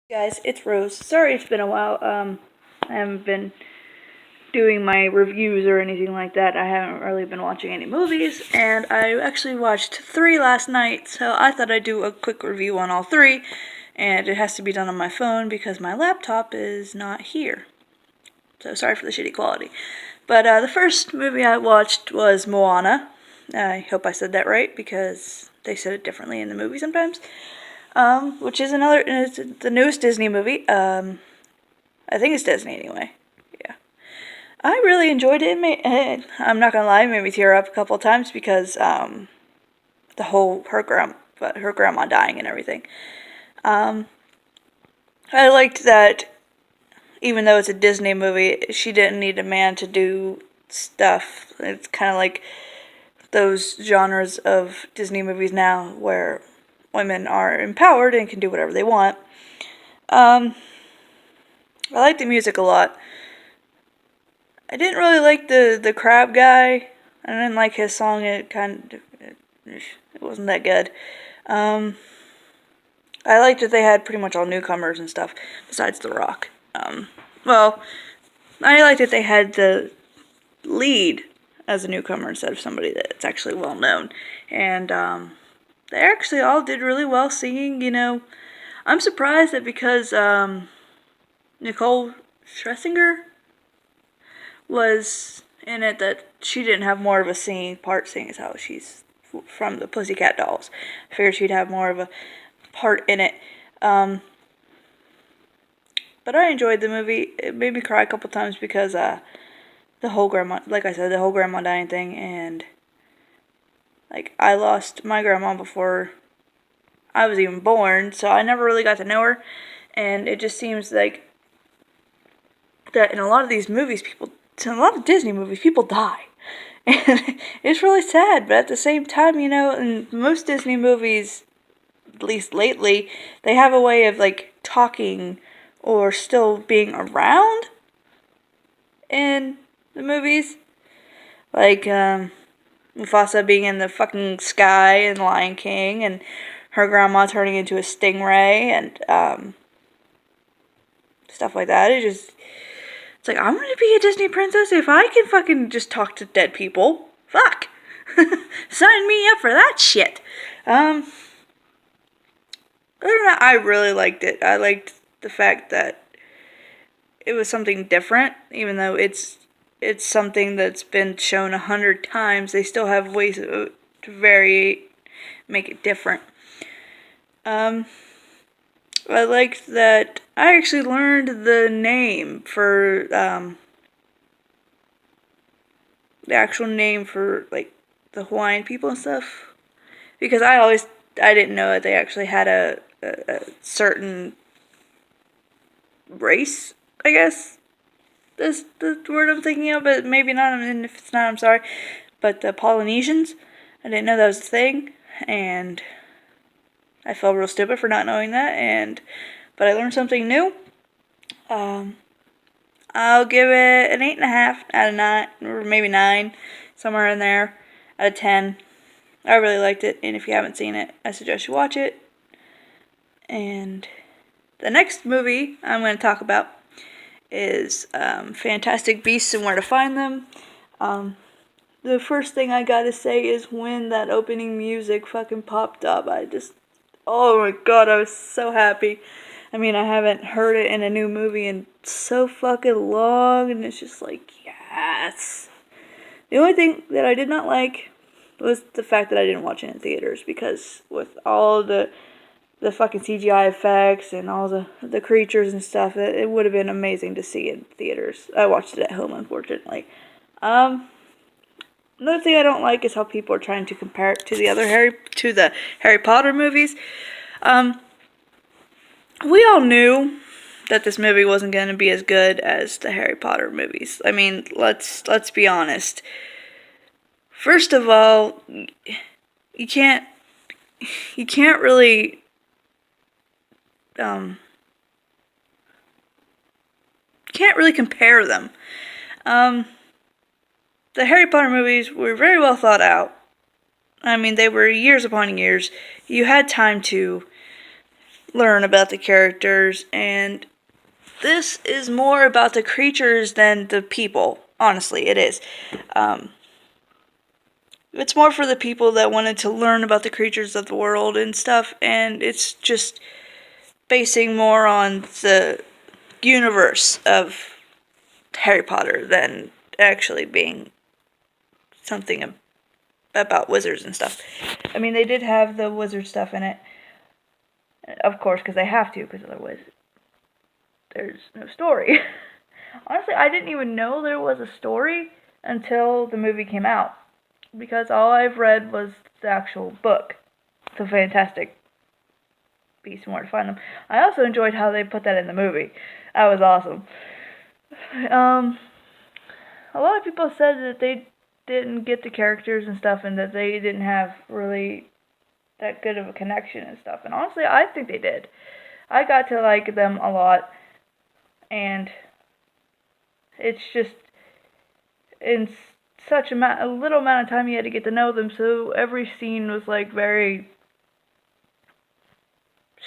Guys, it's Rose. Sorry it's been a while. I haven't been doing my reviews or anything like that. I haven't really been watching any movies, and I actually watched 3 last night, so I thought I'd do a quick review on all 3, and it has to be done on my phone because my laptop is not here. So sorry for the shitty quality. But the first movie I watched was Moana. I hope I said that right because they said it differently in the movie sometimes. Which is it's the newest Disney movie. I think it's Disney anyway. Yeah. I really enjoyed it. I'm not gonna lie, it made me tear up a couple of times because, the whole, her grandma dying and everything. Um, I liked that even though it's a Disney movie, she didn't need a man to do stuff. It's kind of like those genres of Disney movies now where women are empowered and can do whatever they want. Um, I like the music a lot. I didn't really like the crab guy. I didn't like his song. It wasn't that good. Um, I liked that they had pretty much all newcomers and stuff besides The Rock. Well, I liked that they had the lead as a newcomer instead of somebody that's actually well known. And they actually all did really well singing. I'm surprised that because Nicole Scherzinger was in it, that she didn't have more of a singing part, seeing as how she's from the Pussycat Dolls. I figured she'd have more of a part in it. But I enjoyed the movie. It made me cry a couple times because the whole grandma, like I said, the whole grandma dying thing, and like I lost my grandma before I was even born, so I never really got to know her. And it just seems like that in a lot of these movies, in a lot of Disney movies, people die. And it's really sad, but at the same time, in most Disney movies, at least lately, they have a way of like talking or still being around in the movies. Like Mufasa being in the fucking sky in Lion King, and her grandma turning into a stingray, and stuff like that. It's like, I'm gonna be a Disney princess if I can fucking just talk to dead people. Fuck. Sign me up for that shit. Other than that, I really liked it. I liked the fact that it was something different, even though it's something that's been shown 100 times. They still have ways to vary, make it different. I liked that I actually learned the name for, the actual name for, like, the Hawaiian people and stuff. Because I didn't know that they actually had a certain race, I guess. That's the word I'm thinking of, but maybe not, and if it's not, I'm sorry. But the Polynesians, I didn't know that was a thing, and I felt real stupid for not knowing that, but I learned something new. I'll give it an 8.5 out of 9, or maybe 9, somewhere in there, out of 10. I really liked it, and if you haven't seen it, I suggest you watch it. And the next movie I'm going to talk about is Fantastic Beasts and Where to Find Them. The first thing I gotta say is when that opening music fucking popped up, oh my god, I was so happy. I mean, I haven't heard it in a new movie in so fucking long, and it's just like, yes. The only thing that I did not like was the fact that I didn't watch it in theaters, because with all the fucking CGI effects and all the creatures and stuff, it would have been amazing to see in theaters. I watched it at home, unfortunately. Another thing I don't like is how people are trying to compare it to the Harry Potter movies. We all knew that this movie wasn't going to be as good as the Harry Potter movies. I mean, let's be honest. First of all, you can't really compare them. The Harry Potter movies were very well thought out. I mean, they were years upon years. You had time to learn about the characters, and this is more about the creatures than the people. Honestly, it is. It's more for the people that wanted to learn about the creatures of the world and stuff, and it's just basing more on the universe of Harry Potter than actually being something about wizards and stuff. I mean, they did have the wizard stuff in it, of course, because they have to, because otherwise there's no story. Honestly, I didn't even know there was a story until the movie came out, because all I've read was the actual book, The Fantastic Beasts and Where to Find Them. I also enjoyed how they put that in the movie. That was awesome. A lot of people said that they didn't get the characters and stuff, and that they didn't have really that good of a connection and stuff. And honestly, I think they did. I got to like them a lot, and it's just in such a little amount of time you had to get to know them, so every scene was like very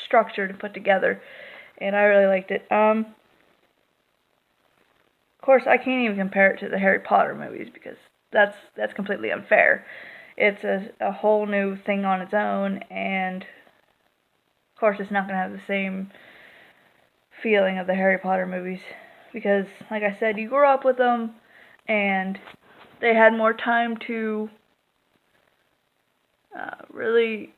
structured and put together, and I really liked it. Of course, I can't even compare it to the Harry Potter movies, because that's completely unfair. It's a whole new thing on its own, and of course it's not going to have the same feeling of the Harry Potter movies, because, like I said, you grew up with them, and they had more time to really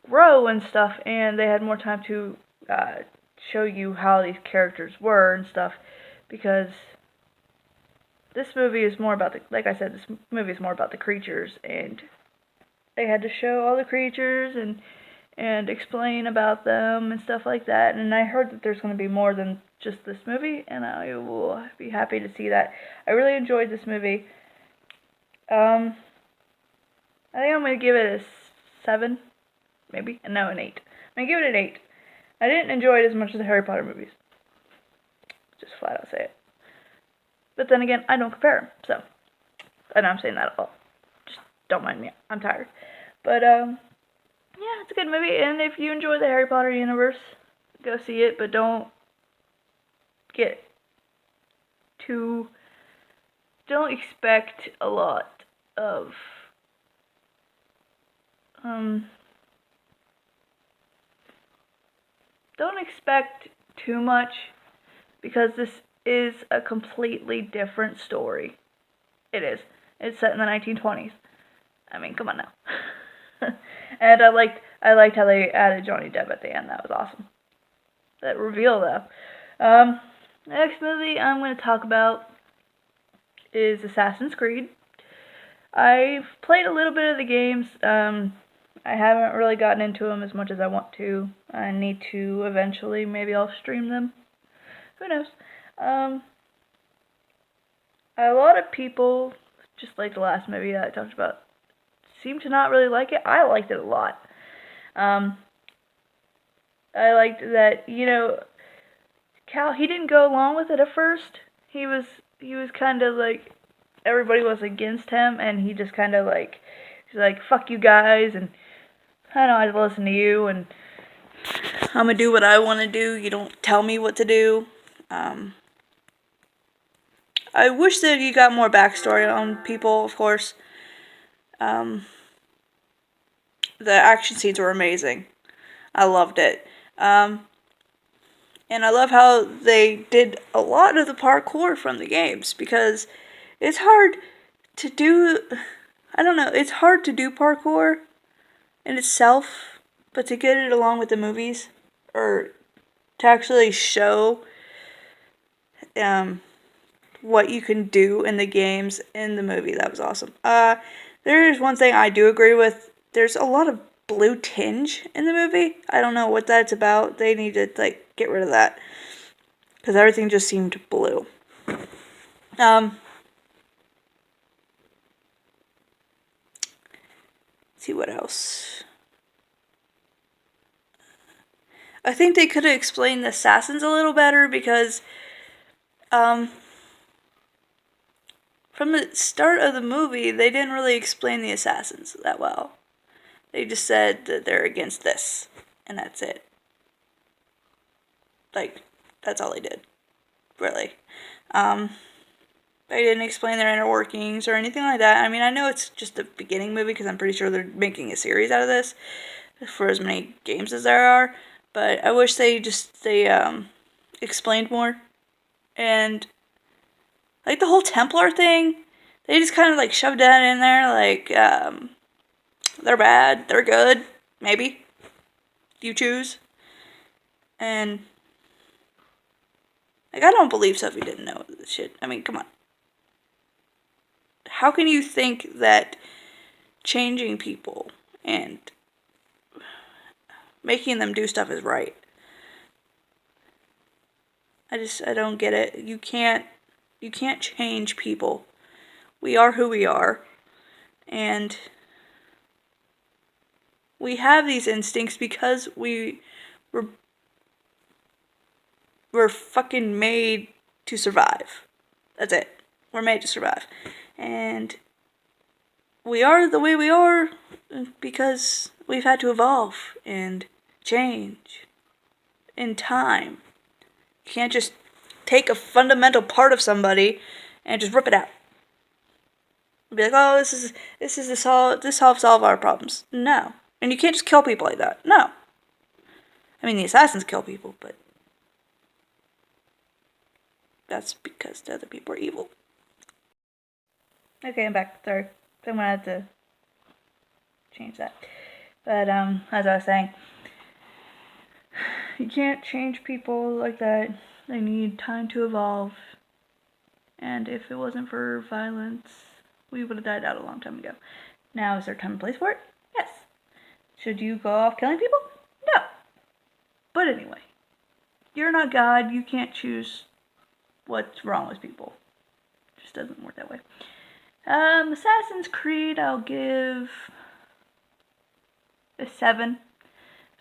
grow and stuff, and they had more time to show you how these characters were and stuff, because this movie is more about like I said, this movie is more about the creatures, and they had to show all the creatures and explain about them and stuff like that. And I heard that there's going to be more than just this movie, and I will be happy to see that. I really enjoyed this movie. I think I'm going to give it a 7, maybe. No, an 8. I'm going to give it an 8. I didn't enjoy it as much as the Harry Potter movies. Just flat out say it. But then again, I don't compare them, so. And I'm saying that at all. Just don't mind me. I'm tired. But, yeah, it's a good movie, and if you enjoy the Harry Potter universe, go see it, but don't expect a lot of, don't expect too much, because this is a completely different story. It is. It's set in the 1920s. I mean, come on now. And I liked how they added Johnny Depp at the end. That was awesome. That reveal, though. The next movie I'm going to talk about is Assassin's Creed. I've played a little bit of the games. I haven't really gotten into them as much as I want to. I need to eventually. Maybe I'll stream them. Who knows? A lot of people, just like the last movie that I talked about, seem to not really like it. I liked it a lot. I liked that, Cal, he didn't go along with it at first. He was kind of like, everybody was against him, and he just kind of like, he's like, fuck you guys, and I don't have to listen to you, and I'm gonna do what I want to do. You don't tell me what to do. I wish that you got more backstory on people, of course. The action scenes were amazing. I loved it. And I love how they did a lot of the parkour from the games, because it's hard to do, I don't know, it's hard to do parkour in itself, but to get it along with the movies, or to actually show what you can do in the games in the movie, that was awesome. There's one thing I do agree with. There's a lot of blue tinge in the movie. I don't know what that's about. They need to get rid of that, because everything just seemed blue. Let's see what else. I think they could have explained the assassins a little better, because from the start of the movie, they didn't really explain the assassins that well. They just said that they're against this, and that's it. Like, that's all they did, really. They didn't explain their inner workings or anything like that. I mean, I know it's just a beginning movie because I'm pretty sure they're making a series out of this for as many games as there are. But I wish they explained more. And, like, the whole Templar thing, they just kind of, like, shoved that in there. Like, they're bad, they're good, maybe. You choose. And, like, I don't believe Sophie didn't know this shit. I mean, come on. How can you think that changing people and making them do stuff is right? I don't get it. You can't change people. We are who we are. And we have these instincts because we're fucking made to survive. That's it. We're made to survive. And we are the way we are because we've had to evolve and change in time. You can't just take a fundamental part of somebody and just rip it out. Be like, oh, this solves all of our problems. No. And you can't just kill people like that. No. I mean, the assassins kill people, but that's because the other people are evil. Okay, I'm back. Sorry. I'm gonna have to change that. But, as I was saying, you can't change people like that. They need time to evolve. And if it wasn't for violence, we would have died out a long time ago. Now, is there time and place for it? Yes. Should you go off killing people? No. But anyway, you're not God. You can't choose what's wrong with people. It just doesn't work that way. Assassin's Creed, I'll give a 7.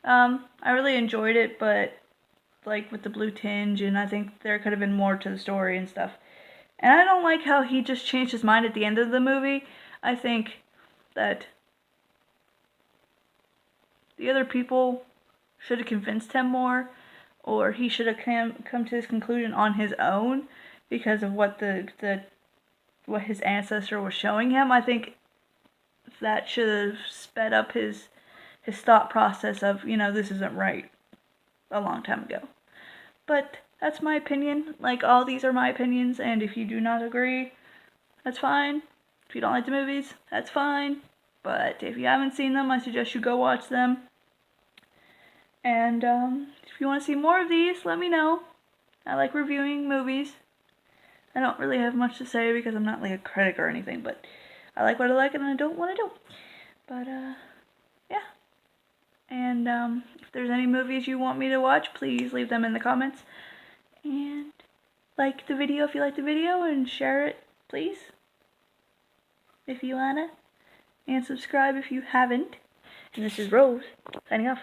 I really enjoyed it, but like with the blue tinge, and I think there could have been more to the story and stuff. And I don't like how he just changed his mind at the end of the movie. I think that the other people should have convinced him more, or he should have come to his conclusion on his own because of what what his ancestor was showing him. I think that should have sped up his thought process of, this isn't right a long time ago. But that's my opinion. Like, all these are my opinions, and if you do not agree, that's fine. If you don't like the movies, that's fine. But if you haven't seen them, I suggest you go watch them. And if you want to see more of these, let me know. I like reviewing movies. I don't really have much to say because I'm not like a critic or anything, but I like what I like and I don't what I don't. But yeah. And if there's any movies you want me to watch, please leave them in the comments. And like the video if you like the video, and share it, please, if you wanna. And subscribe if you haven't. And this is Rose, signing off.